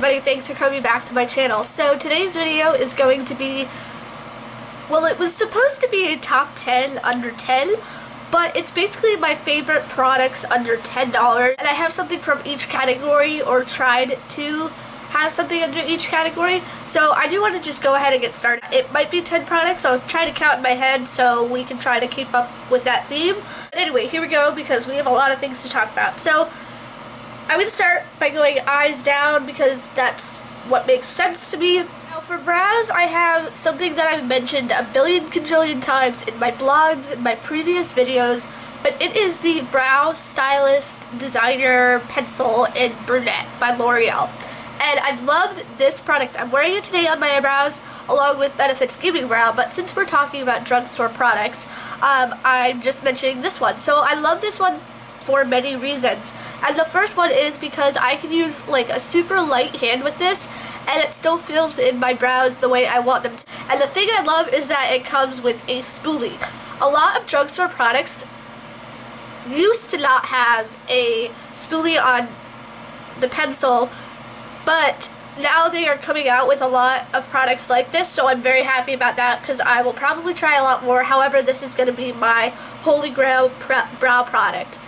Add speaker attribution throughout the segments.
Speaker 1: everybody, thanks for coming back to my channel. So today's video is going to be, well, it was supposed to be a top 10 under 10, but it's basically my favorite products under $10, and I have something from each category, or tried to have something under each category. So I do want to just go ahead and get started. It might be 10 products. I'll try to count in my head so we can try to keep up with that theme. But anyway, here we go, because we have a lot of things to talk about. So I'm going to start by going eyes down because that's what makes sense to me. Now for brows, I have something that I've mentioned a billion cajillion times in my blogs, in my previous videos, but it is the Brow Stylist Designer Pencil in Brunette by L'Oreal. And I loved this product. I'm wearing it today on my eyebrows along with Benefit's Gaming Brow, but since we're talking about drugstore products, I'm just mentioning this one. So I love this one for many reasons. And the first one is because I can use like a super light hand with this and it still fills in my brows the way I want them to. And the thing I love is that it comes with a spoolie. A lot of drugstore products used to not have a spoolie on the pencil, but now they are coming out with a lot of products like this, so I'm very happy about that because I will probably try a lot more. However, this is going to be my holy grail brow product.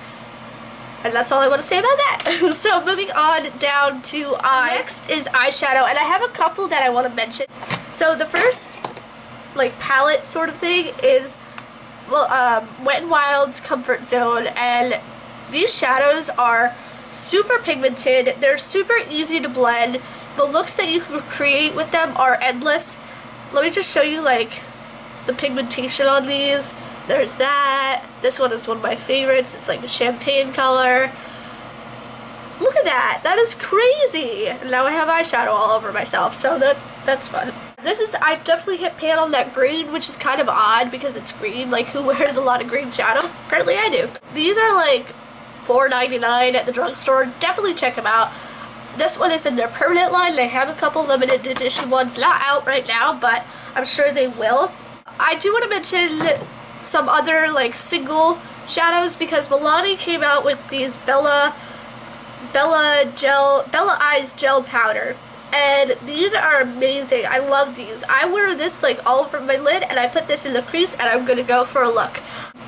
Speaker 1: And that's all I want to say about that. So moving on down to eyes. Next is eyeshadow, and I have a couple that I want to mention. So the first like palette sort of thing is Wet n Wild's Comfort Zone, and these shadows are super pigmented. They're super easy to blend. The looks that you can create with them are endless. Let me just show you like the pigmentation on these. There's that. This one is one of my favorites. It's like a champagne color. Look at that. That is crazy. And now I have eyeshadow all over myself, so that's fun. This is, I've definitely hit pan on that green, which is kind of odd because it's green. Like, who wears a lot of green shadow? Apparently I do. These are like $4.99 at the drugstore. Definitely check them out. This one is in their permanent line. They have a couple limited edition ones not out right now, but I'm sure they will. I do want to mention some other like single shadows because Milani came out with these Bella Eyes Gel Powder, and these are amazing. I love these. I wear this like all over my lid, and I put this in the crease, and I'm gonna go for a look.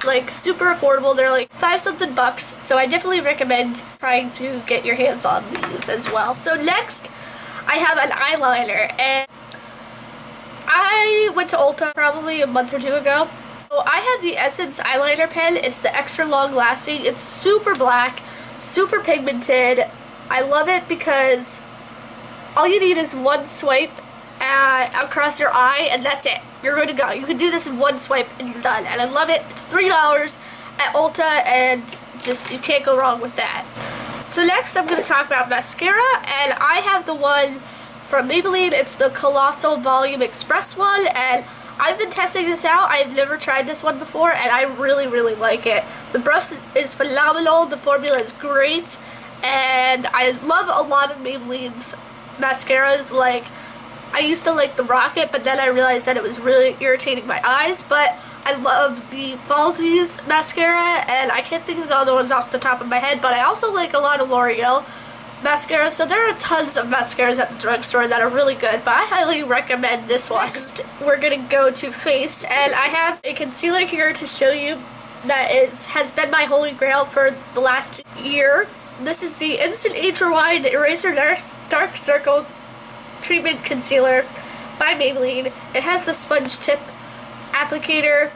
Speaker 1: Like super affordable. They're like $5-something bucks, so I definitely recommend trying to get your hands on these as well. So next I have an eyeliner, and I went to Ulta probably a month or two ago. So I have the Essence eyeliner pen. It's the extra long lasting. It's super black, super pigmented. I love it because all you need is one swipe across your eye, and that's it. You're good to go. You can do this in one swipe and you're done. And I love it. It's $3 at Ulta, and just you can't go wrong with that. So next I'm going to talk about mascara, and I have the one from Maybelline. It's the Colossal Volume Express one, and I've been testing this out. I've never tried this one before, and I really like it. The brush is phenomenal. The formula is great, and I love a lot of Maybelline's mascaras. Like, I used to like the Rocket, but then I realized that it was really irritating my eyes. But I love the Falsies mascara, and I can't think of the other ones off the top of my head, but I also like a lot of L'Oreal mascara. So there are tons of mascaras at the drugstore that are really good, but I highly recommend this one. Next, we're gonna go to face, and I have a concealer here to show you that has been my holy grail for the last year. This is the Instant Age Rewind Eraser Dark Circle Treatment Concealer by Maybelline. It has the sponge tip applicator,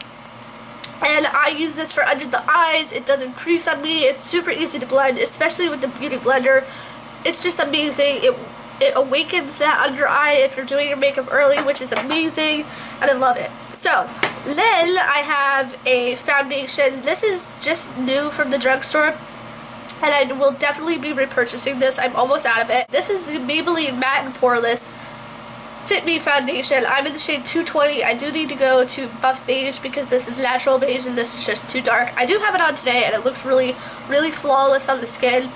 Speaker 1: and I use this for under the eyes. It doesn't crease on me. It's super easy to blend, especially with the Beauty Blender. It's just amazing. It awakens that under eye if you're doing your makeup early, which is amazing, and I love it. So then I have a foundation. This is just new from the drugstore, and I will definitely be repurchasing this. I'm almost out of it. This is the Maybelline Matte and Poreless Fit Me Foundation. I'm in the shade 220. I do need to go to Buff Beige because this is natural beige and this is just too dark. I do have it on today, and it looks really flawless on the skin,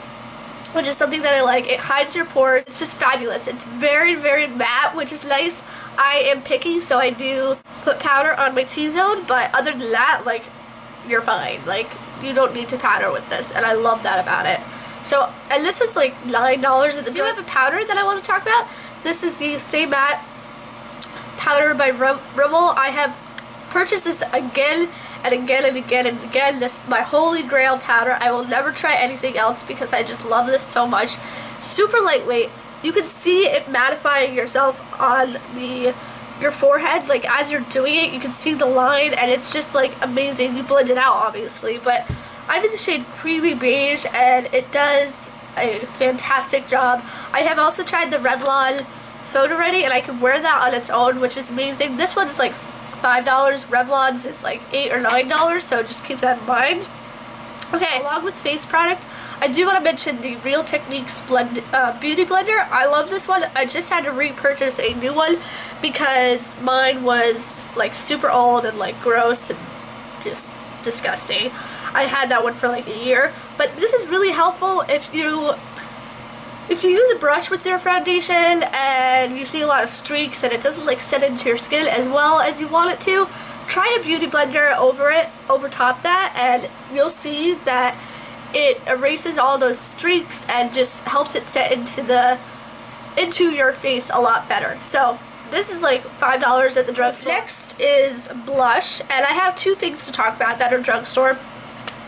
Speaker 1: which is something that I like. It hides your pores. It's just fabulous. It's very matte, which is nice. I am picky, so I do put powder on my T-zone, but other than that, like, you're fine. Like, you don't need to powder with this, and I love that about it. So, and this was like $9 at the drug. I have a powder that I want to talk about. This is the Stay Matte powder by Rimmel. I have purchased this again and again and again and again. This is my holy grail powder. I will never try anything else because I just love this so much. Super lightweight. You can see it mattifying yourself on your forehead, like as you're doing it. You can see the line, and it's just like amazing. You blend it out, obviously, but I'm in the shade Creamy Beige, and it does a fantastic job. I have also tried the Revlon Photo Ready, and I can wear that on its own, which is amazing. This one's like $5. Revlon's is like $8 or $9, so just keep that in mind. Okay, along with face product, I do want to mention the Real Techniques Beauty Blender. I love this one. I just had to repurchase a new one because mine was like super old and like gross and just disgusting. I had that one for like a year, but this is really helpful if you use a brush with your foundation and you see a lot of streaks and it doesn't like set into your skin as well as you want it to. Try a beauty blender over top that, and you'll see that it erases all those streaks and just helps it set into your face a lot better. So this is like $5 at the drugstore. Next is blush, and I have two things to talk about that are drugstore.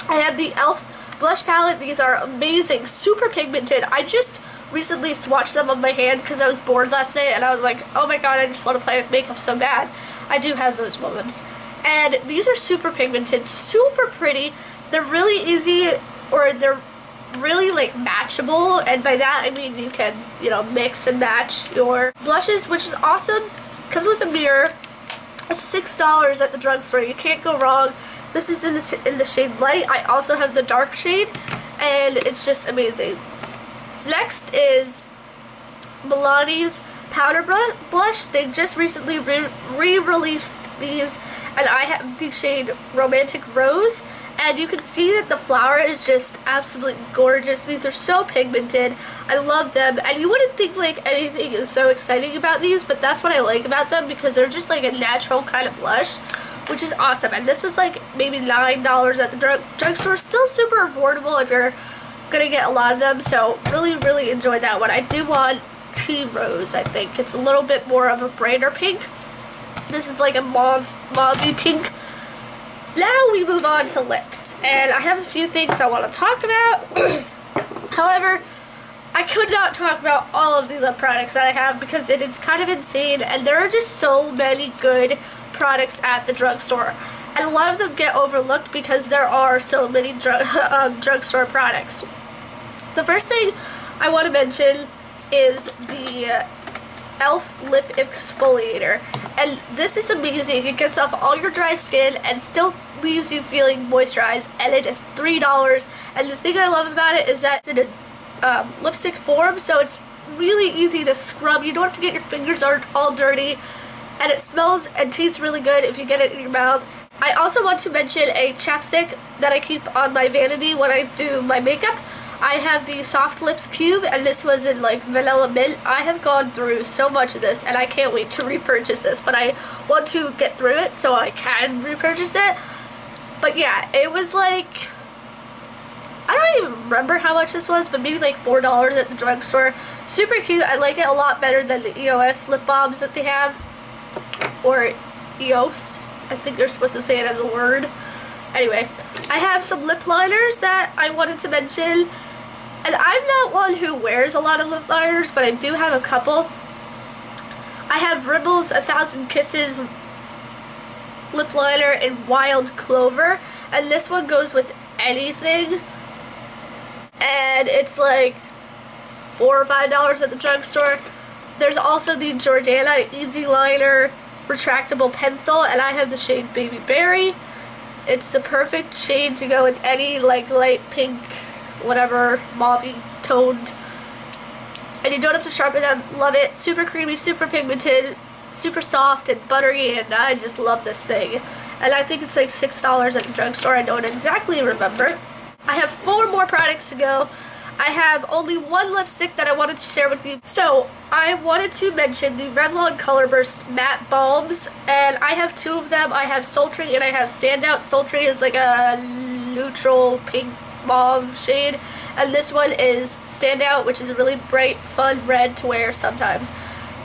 Speaker 1: I have the e.l.f. blush palette. These are amazing, super pigmented. I just recently swatched them on my hand because I was bored last night and I was like, oh my god, I just want to play with makeup so bad. I do have those moments. And these are super pigmented, super pretty. They're really easy, or they're really like matchable, and by that I mean you can, you know, mix and match your blushes, which is awesome. Comes with a mirror. It's $6 at the drugstore. You can't go wrong. This is in the shade light. I also have the dark shade, and it's just amazing. Next is Milani's powder blush. They just recently re-released these, and I have the shade Romantic Rose, and you can see that the flower is just absolutely gorgeous. These are so pigmented. I love them, and you wouldn't think like anything is so exciting about these, but that's what I like about them, because they're just like a natural kind of blush, which is awesome. And this was like maybe $9 at the drugstore. Still super affordable if you're gonna get a lot of them, so really enjoyed that one. I do want Tea Rose. I think it's a little bit more of a brighter pink. This is like a mauvey pink. Now we move on to lips, and I have a few things I want to talk about. However, I could not talk about all of the lip products that I have because it's kind of insane, and there are just so many good products at the drugstore, and a lot of them get overlooked because there are so many drugstore products. The first thing I want to mention is the e.l.f. Lip Exfoliator, and this is amazing. It gets off all your dry skin and still leaves you feeling moisturized, and it is $3. And the thing I love about it is that it's in a lipstick form, so it's really easy to scrub. You don't have to get your fingers all dirty, and it smells and tastes really good if you get it in your mouth. I also want to mention a chapstick that I keep on my vanity when I do my makeup. I have the Soft Lips Cube, and this was in like Vanilla Mint. I have gone through so much of this, and I can't wait to repurchase this, but I want to get through it so I can repurchase it. But yeah, it was like, I don't even remember how much this was, but maybe like $4 at the drugstore. Super cute. I like it a lot better than the EOS lip balms that they have, or EOS. I think they're supposed to say it as a word. Anyway, I have some lip liners that I wanted to mention. And I'm not one who wears a lot of lip liners, but I do have a couple. I have Rimmel's 1000 Kisses lip liner in Wild Clover, and this one goes with anything. And it's like $4 or $5 at the drugstore. There's also the Jordana Easy Liner retractable pencil, and I have the shade Baby Berry. It's the perfect shade to go with any like light pink, whatever, mauve toned. And you don't have to sharpen them. Love it. Super creamy, super pigmented, super soft and buttery, and I just love this thing. And I think it's like $6 at the drugstore. I don't exactly remember. I have 4 more products to go. I have only one lipstick that I wanted to share with you. So, I wanted to mention the Revlon Colorburst Matte Balms, and I have 2 of them. I have Sultry and I have Standout. Sultry is like a neutral pink mauve shade, and this one is Standout, which is a really bright, fun red to wear sometimes.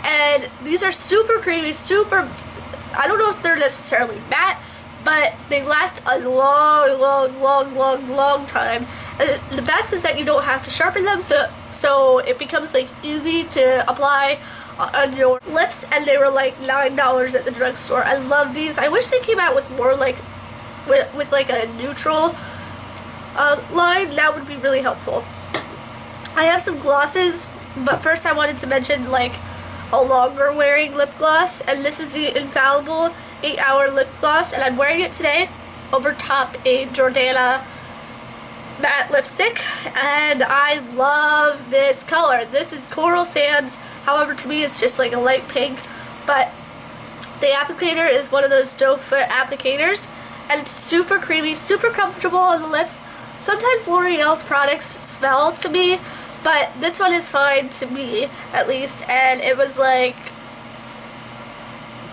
Speaker 1: And these are super creamy, super, I don't know if they're necessarily matte, but they last a long time. And the best is that you don't have to sharpen them, so it becomes like easy to apply on your lips, and they were like $9 at the drugstore. I love these. I wish they came out with more like with like a neutral line. That would be really helpful. I have some glosses, but first I wanted to mention like a longer wearing lip gloss, and this is the Infallible 8-Hour Lip Gloss, and I'm wearing it today over top a Jordana matte lipstick, and I love this color. This is Coral Sands, however to me it's just like a light pink, but the applicator is one of those doe foot applicators, and it's super creamy, super comfortable on the lips. Sometimes L'Oreal's products smell to me, but this one is fine to me, at least, and it was like,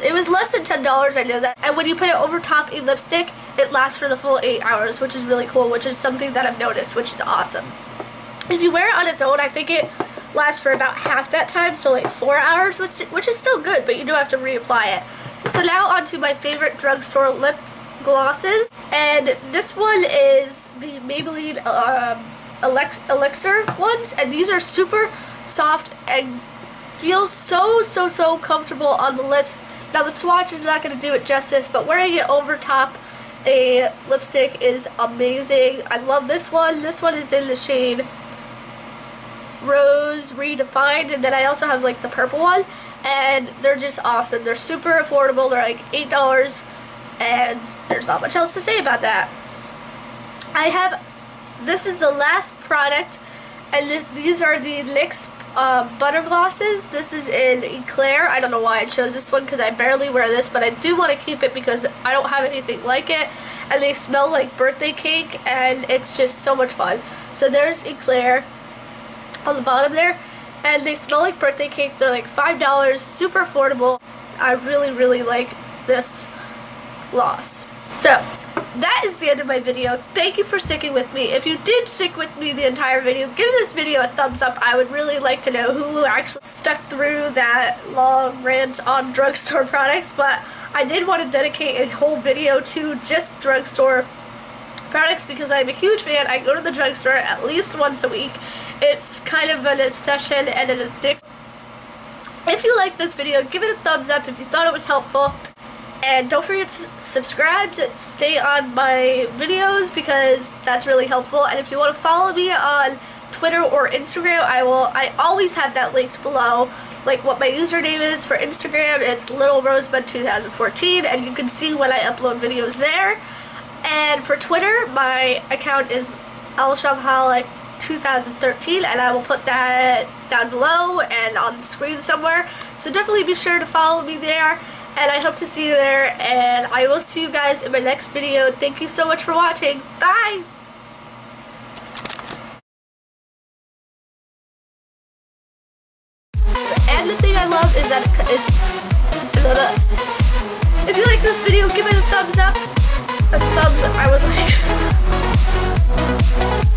Speaker 1: it was less than $10, I know that. And when you put it over top a lipstick, it lasts for the full 8 hours, which is really cool, which is something that I've noticed, which is awesome. If you wear it on its own, I think it lasts for about half that time, so like 4 hours, which is still good, but you do have to reapply it. So now on to my favorite drugstore lip glosses, and this one is the Maybelline Elixir ones, and these are super soft and feel so comfortable on the lips. Now the swatch is not going to do it justice, but wearing it over top a lipstick is amazing. I love this one. This one is in the shade Rose Redefined, and then I also have like the purple one, and they're just awesome. They're super affordable. They're like $8, and there's not much else to say about that. This is the last product, and these are the NYX butter glosses. This is in Eclair. I don't know why I chose this one because I barely wear this, but I do want to keep it because I don't have anything like it, and they smell like birthday cake, and it's just so much fun. So there's Eclair on the bottom there, and they smell like birthday cake. They're like $5, super affordable. I really like this gloss. So that is the end of my video. Thank you for sticking with me. If you did stick with me the entire video, give this video a thumbs up. I would really like to know who actually stuck through that long rant on drugstore products, but I did want to dedicate a whole video to just drugstore products because I'm a huge fan. I go to the drugstore at least once a week. It's kind of an obsession and an addiction. If you liked this video, give it a thumbs up if you thought it was helpful. And don't forget to subscribe to stay on my videos because that's really helpful. And if you want to follow me on Twitter or Instagram, I always have that linked below. Like what my username is for Instagram, it's LittleRosebud2014, and you can see when I upload videos there. And for Twitter, my account is LShopaholic2013, and I will put that down below and on the screen somewhere. So definitely be sure to follow me there. And I hope to see you there, and I will see you guys in my next video. Thank you so much for watching. Bye! And the thing I love is that if you like this video, give it a thumbs up. I was like...